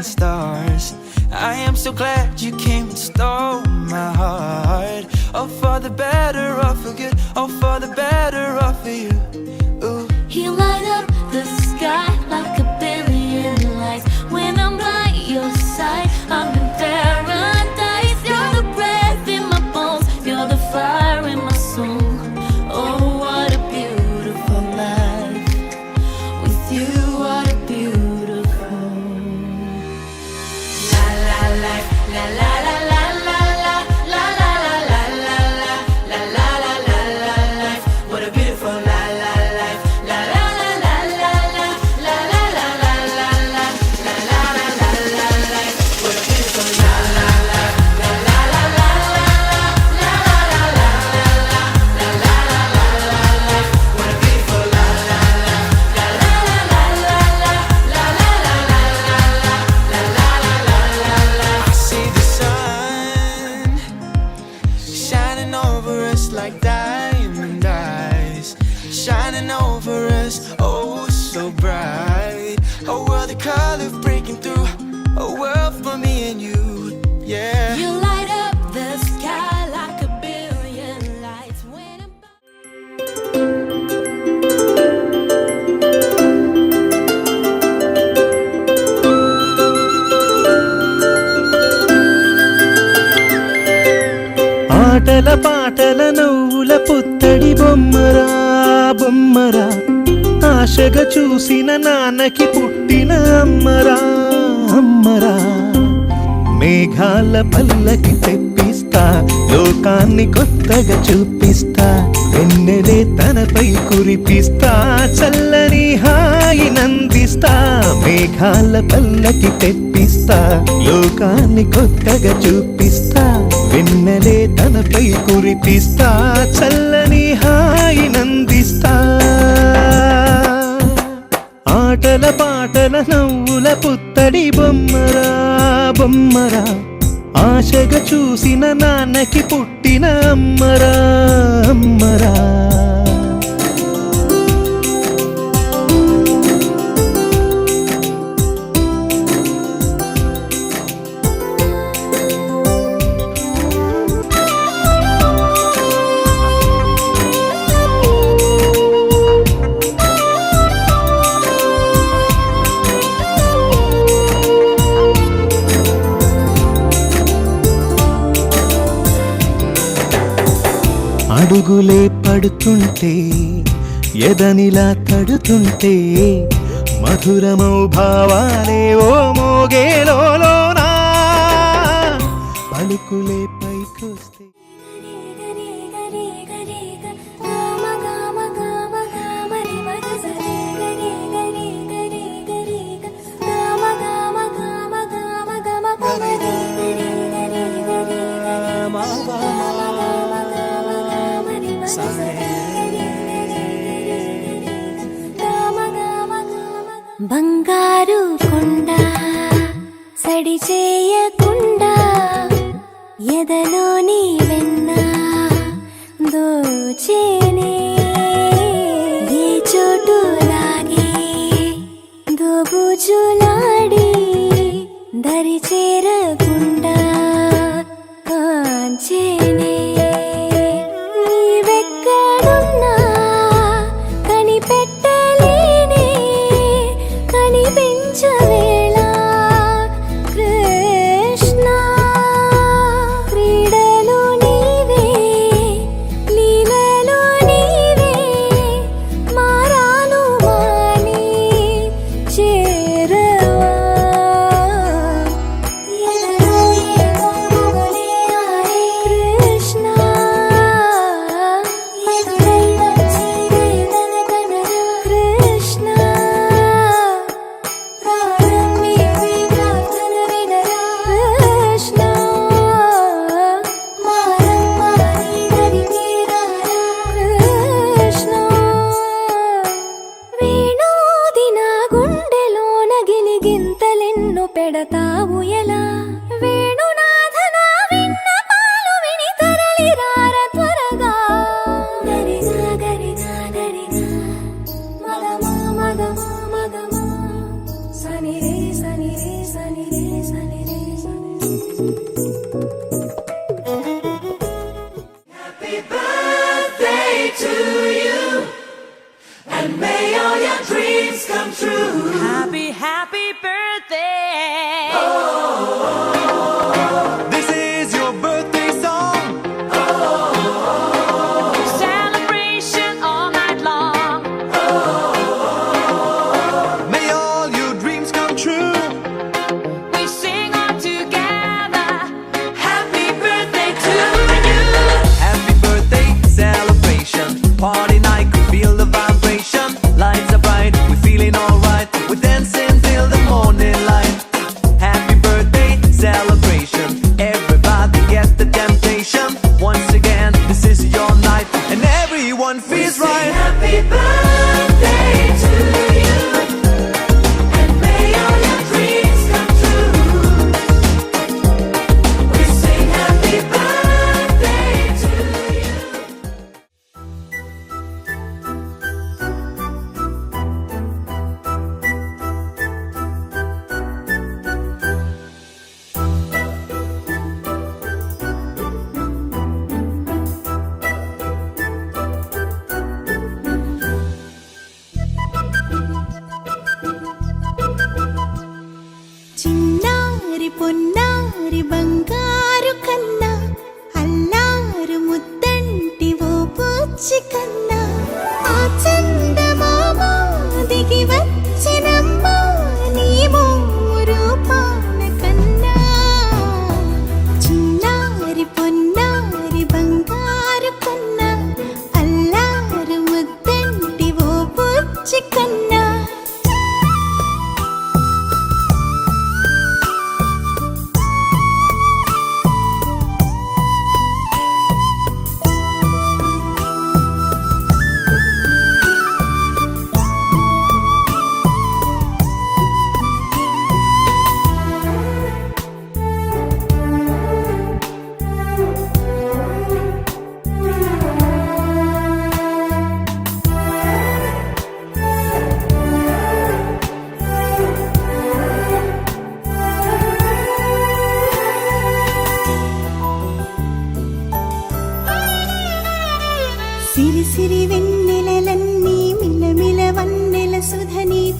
and stars. I am so glad you came and stole my heart. Oh, for the better or for good, oh, for the better or for you. Ooh. You light up the sky like a billion lights. When I'm by your side, I'm in paradise. You're the breath in my bones, you're the fire in my soul. Oh, what a beautiful life. With you, what a beautiful. La la life, la la la la la la la la la la la la la la la la life. What a beautiful la la life. La la la la la la la la la la la la la la la la life. What a beautiful la la la la la la la la la la la la la la la la life. What a beautiful la la la la la la la la la la la la. I see the sun shining over us like diamond eyes, shining over us, oh so bright. A world of color breaking through, a world for me and you, yeah. You light up the sky like a billion lights when I'm ఆటల పాటల నవ్వుల పుత్తడి బొమ్మరా బొమ్మరా, ఆశగా చూసిన నాన్నకి పుట్టిన అమ్మరా అమ్మరా. మేఘాల పల్లకి తెప్పిస్తా, లోకాన్ని కొత్తగా చూపిస్తా, వెన్నెలే తనపై కురిపిస్తా, చల్లని హాయి నందిస్తా. మేఘాల పల్లకి తెప్పిస్తా, లోకాన్ని కొత్తగా చూపిస్తా, వెన్నెలే తనపై కురిపిస్తా, చల్లని హాయి నందిస్తా. ఆటల పాటల నవ్వుల పుత్తడి బొమ్మరా బొమ్మరా, ఆశగా చూసిన నాన్నకి పుట్టిన అమ్మరా అమ్మరా. అడుగులే పడుతుంటే ఎదనిలా తడుతుంటే, మధురమౌ భావాలే ఓ మోగేలోనా, పలుకులే పైకొస్తే. బంగారు కొండ సడి చేయకుండా, ఎదలోని వెన్న దోచేనే, దే చోటు లాగే దోబుజులాడి, దరి చేరకుండా కాంచేనే. నీవెక్కడున్నా కనిపెట్టలేనే, కనిపించవేళ కృష్ణ. క్రీడలు నీవే, లీలలు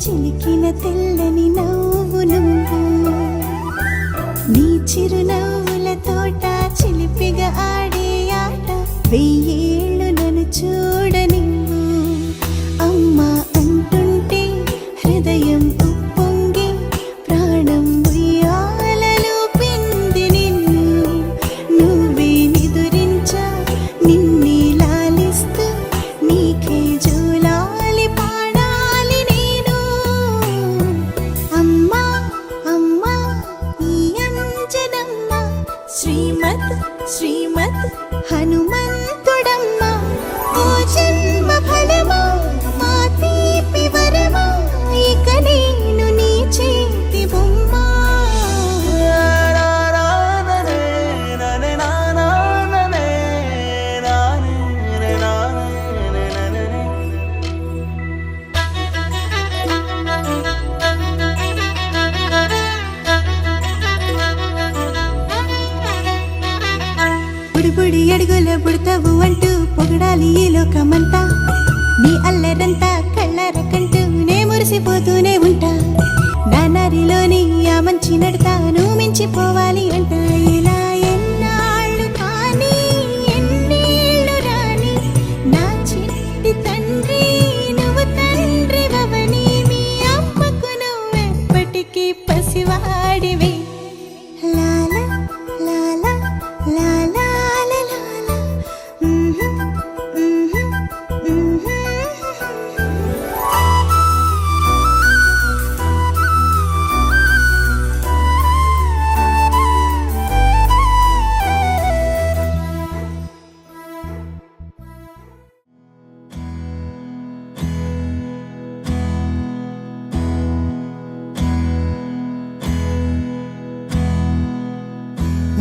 చిలికిన తెల్లని నవ్వు నువ్వు నీ చిరునవ్వుల తోట చిలిపిగా ఆడే ఆట వెయ్యేళ్ళు నన్ను చూడనివ్వు అమ్మా అంటుంటే హృదయం ఉప్పొంగి ప్రాణం ఉయ్యాలలో పిండి నిన్ను నువ్వే నిదురించా నిన్నే లాలిస్తూ నీకే జోలాలి పాడాలి నేను అమ్మా అమ్మా ఈ అంజనమ్మ శ్రీమత్ శ్రీమత్ హనుమంతుడమ్మ ఓ జన్మ ఫలమా మా తీపి వరమా ఇక నేను నీ చేతి బొమ్మ బుడి అడుగుల బుడతావు అంటూ పొగడాలి ఈ లోకమంతా నీ అల్లరంతా కళ్ళారకంటూ నే మురిసిపోతూనే ఉంటా నా నరిలోని ఆ మంచి నడతాను మించిపోవాలి అంట ఇలా ఎన్నాళ్ళు కానీ ఎన్నేళ్ళు రాని నా చిట్టి తండ్రి నువ్వు తండ్రి వవని మీ అమ్మకు నువ్వెప్పటికీ పసివాడివి లాలా లాలా లాలా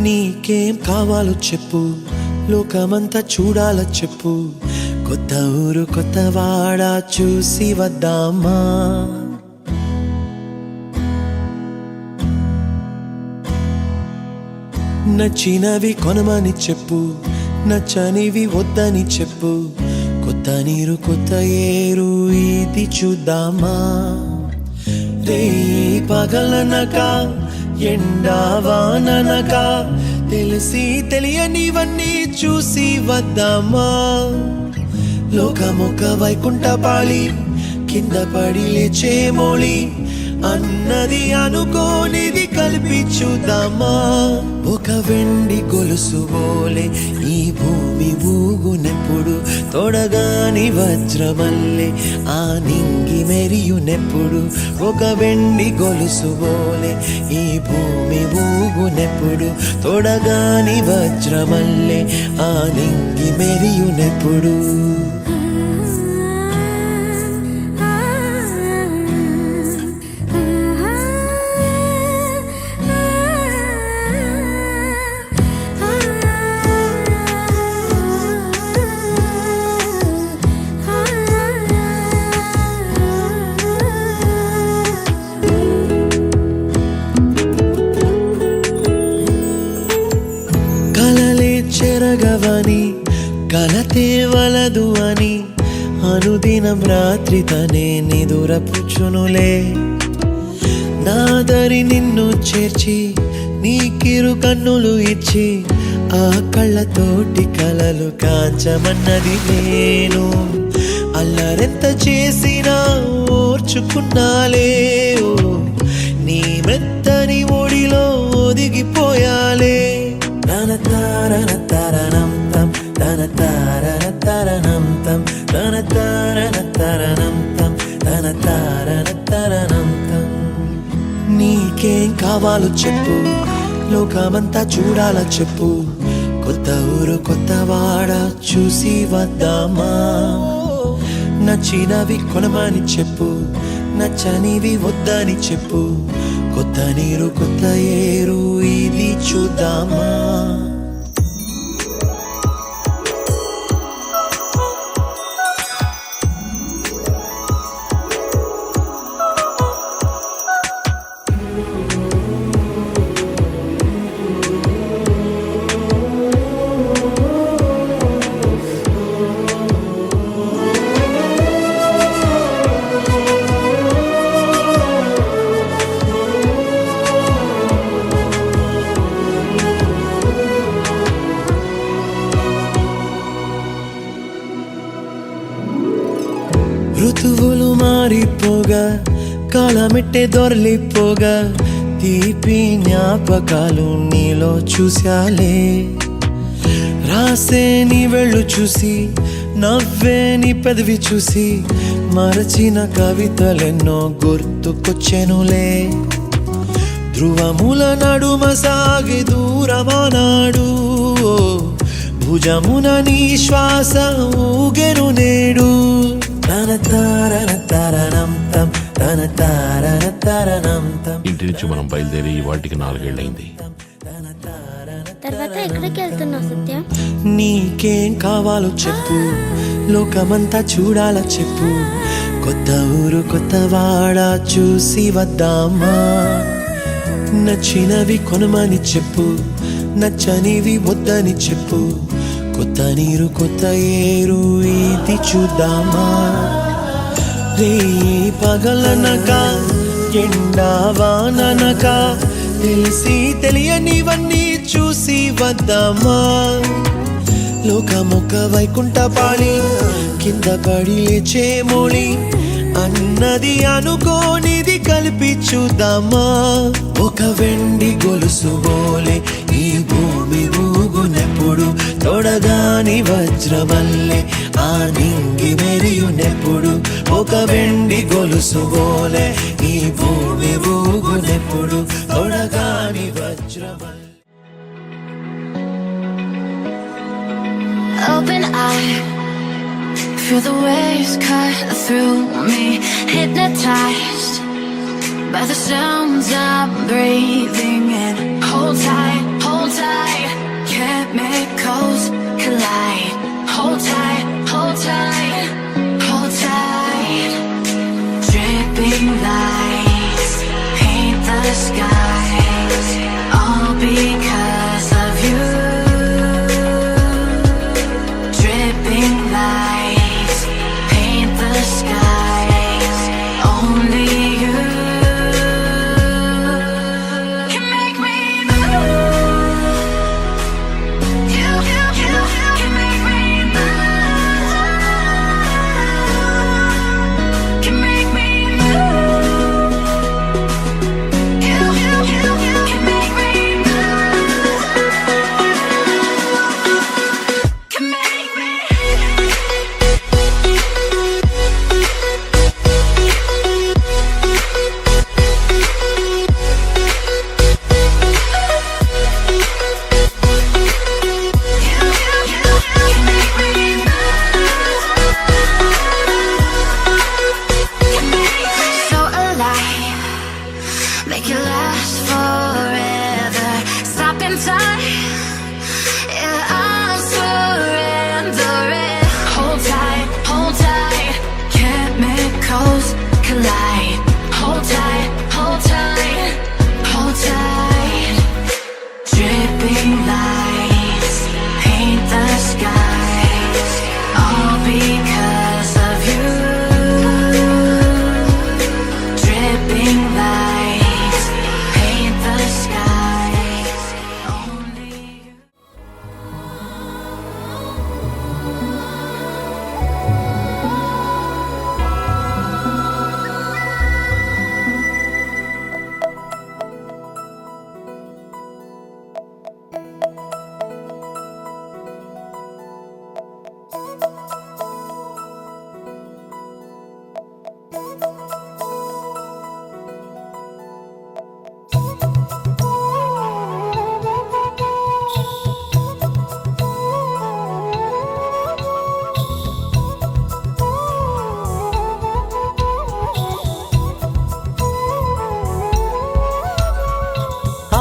నీకేం కావాలో చెప్పు లోకమంతా చూడాలో చెప్పు కొత్త ఊరు కొత్త వాడ చూసి వద్దామా నచ్చినవి కొనమని చెప్పు నచ్చనివి వద్దని చెప్పు కొత్త నీరు కొత్త ఏరు ఇది చూద్దామా రే పగలనక ఎండావాననక తెలిసి తెలియనివన్నీ చూసి వద్దామా లోకమొక వైకుంఠపాళి కింద పడి లేచే మోళి అన్నది అనుకోనిది కలిపి చూద్దామా ఒక వెండి గొలుసు బోలే ఈ భూమి ఊగునెప్పుడు తొడగాని వజ్రమల్లె ఆ నింగి మెరియునెప్పుడు ఒక వెండి గొలుసు బోలే ఈ భూమి ఊగునెప్పుడు తొడగాని వజ్రమల్లె ఆ నింగి మెరియునెప్పుడు చెరగవని కలతే వలదు అని అనుదినం రాత్రి తనే నిదురపుచ్చునులే నాదరి నిన్ను చేర్చి నీ కిరు కన్నులు ఇచ్చి ఆ కళ్ళతోటి కలలు కాంచమన్నది నేను అల్లరెంత చేసినా ఓర్చుకున్నాలే ఓ నీ మెత్తని ఒడిలో ఒదిగిపోయాలే తన తారన తరణం తం తన తారన తరణం తం తన తారన తరణం తం తన తారన తరణం తం నీకేం కావాలో చెప్పు లోకమంతా చూడాలో చెప్పు కొత్త ఊరు కొత్త వాడ చూసి వద్దామా నచ్చినవి కొనమని చెప్పు నచ్చనివి వద్దని చెప్పు కొత్త నీరు కొత్త ఏరు ఇది చూద్దామా కాలమెట్టే దొరలిపోగా తీపి జ్ఞాపకాలు నీలో చూశాలే. రాసే నీ వెళ్ళు చూసి నవ్వే నీ పెదవి చూసి మరచిన కవితలెన్నో గుర్తుకొచ్చెనులే. ధ్రువముల నడుమ సాగి దూరమానాడు భుజమున నీ శ్వాస ఊగెను నేడు. తన తారన తరణం తం తన తారన తరణం తం. ఇంటి నుంచి మనం బయలుదేరి వాటికి 4 ఏళ్ళైంది. తర్వాత ఎక్కడికి వెళ్తున్నావు సత్య? నీకేం కావాలో చెప్పు, లోకమంతా చూడాలా చెప్పు. కొత్త ఊరు కొత్త వాడ చూసి వద్దామా. నచ్చినవి కొనమని చెప్పు, నచ్చనివి వద్దని చెప్పు. కొత్త నీరు కొత్త ఏరు ఇది చూద్దామా. రే పగలనక ఎండా వాననక తెలిసి తెలియనివన్నీ చూసి వద్దామా. లోకమొక్క వైకుంఠపాళి కింద పడి లేచే మోళి అన్నది అనుకోనిది కలిపి చూద్దామా. ఒక వెండి గొలుసు బోలే ఈ భూమి ఊగునెప్పుడు తొడగాని వజ్రమల్లే ఆ నింగి మెరియునెప్పుడు. ఒక వెండి గొలుసు బోలే ఈ భూమి ఊగునెప్పుడు తొడగాని వజ్రమల్లే. Open eye, feel the waves cut through me. Hypnotized by the sounds I'm breathing in. Hold tight, chemicals collide. Hold tight, hold tight, hold tight. Dripping lights paint the skies, all because of you. Dripping lights paint the skies, only you can make me move. You can make me move. Can make me move. You can make me move. Can make me. So alive, make it last forever. Stop in time, yeah, I'm surrendering. Hold tight, chemicals collide. Hold tight, hold tight, hold tight. Dripping lights paint the skies, all because of you. Dripping lights paint the skies, only you.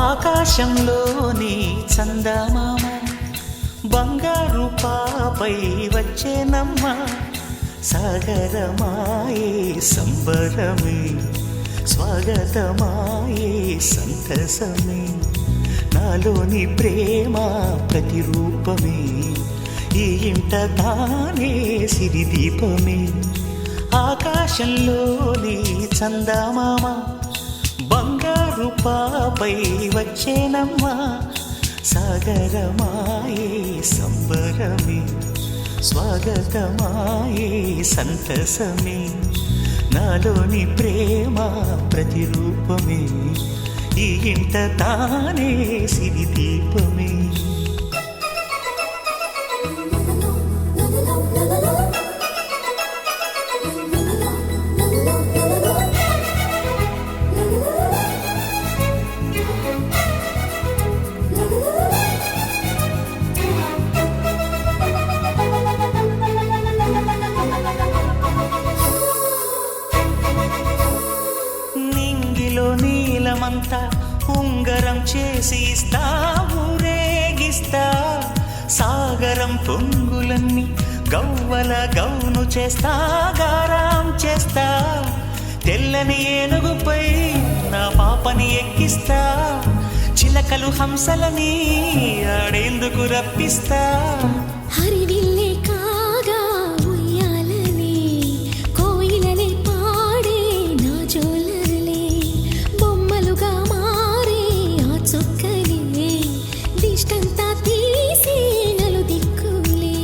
ఆకాశంలోని చందమామ బంగారు పాపై వచ్చేనమ్మ. సాగరమాయే సంబరమే స్వాగతమాయే సంతసమే. నాలోని ప్రేమ ప్రతిరూపమే ఈ ఇంట తానే సిరిదీపమే. ఆకాశంలోని చందమామ బంగారు పాపై వచ్చేనమ్మా. సాగరమాయే సంబరమే స్వాగతమాయే సంతసమే. నాలోని ప్రేమ ప్రతిరూపమే ఈ ఇంట తానే సిరి దీపమే నింగిలో నీలమంతా ఉంగరం చేసి ఇస్తా ఊరేగిస్తా సాగరం పొంగులన్నీ గవ్వల గౌను చేస్తా గారాం చేస్తా తెల్లని ఏనుగుపై నా పాపని ఎక్కిస్తా చిలకలు హంసలని ఆడేందుకు రప్పిస్తా హరివిల్లే కాగా ఉయ్యాలలే కోయిలలే పాడే నా జోలలే బొమ్మలుగా మారే ఆ చుక్కలే దిష్టంతా తీసి నలు దిక్కులే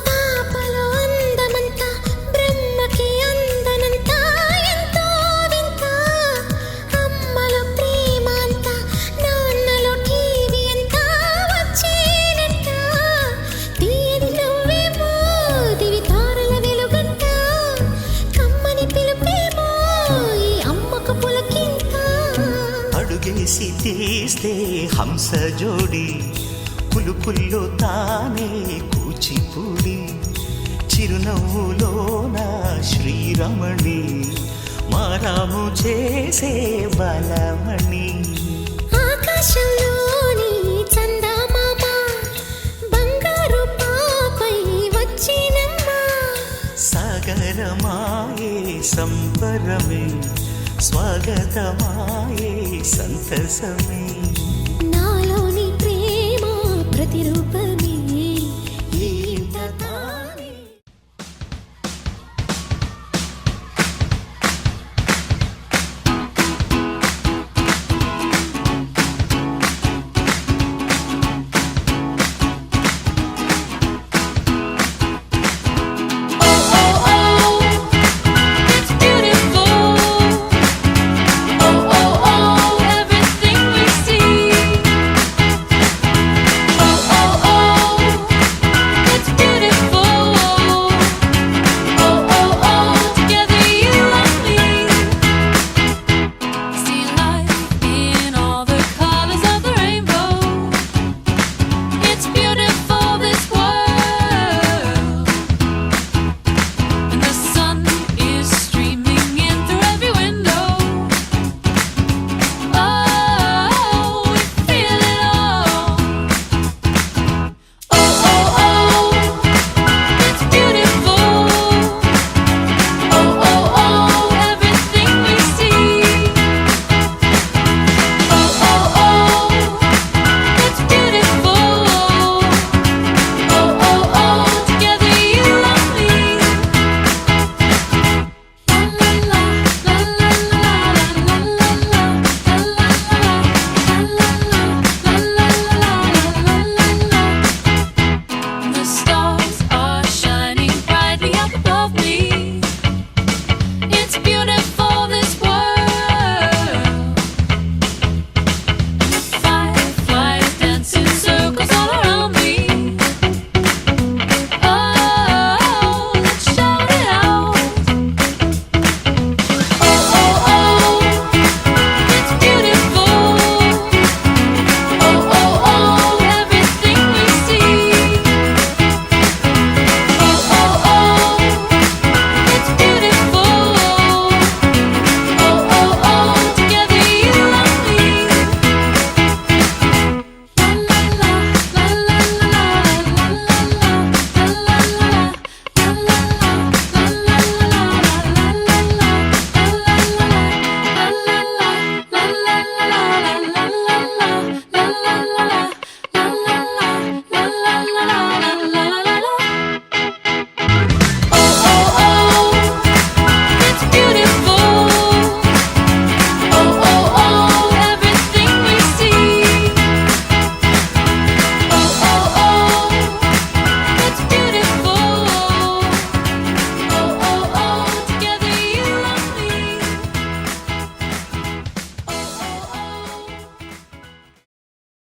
పాపలో అందమంతా బ్రహ్మకి అందనంతా ఎంతో వింత అమ్మలో ప్రేమ అంతా నాన్నలో టీవీ అంతా వచ్చేనంట తీయని నువ్వేమో దివి తారల వెలుగంట కమ్మని పిలుపేమో ఈ అమ్మకు పులకింత అడుగేసి తీస్తే హంస జోడి పులుపుల్లో తానే కూచిపూడి చిరునవ్వులోన శ్రీరమణి మారాము చేసే బలమణి ఆకాశంలోని చందమామ బంగారు పాపై వచ్చినమ్మా సాగరమాయే సంబరమే స్వాగతమాయే సంతసమే నాలోని ప్రేమ ప్రతిరూపమే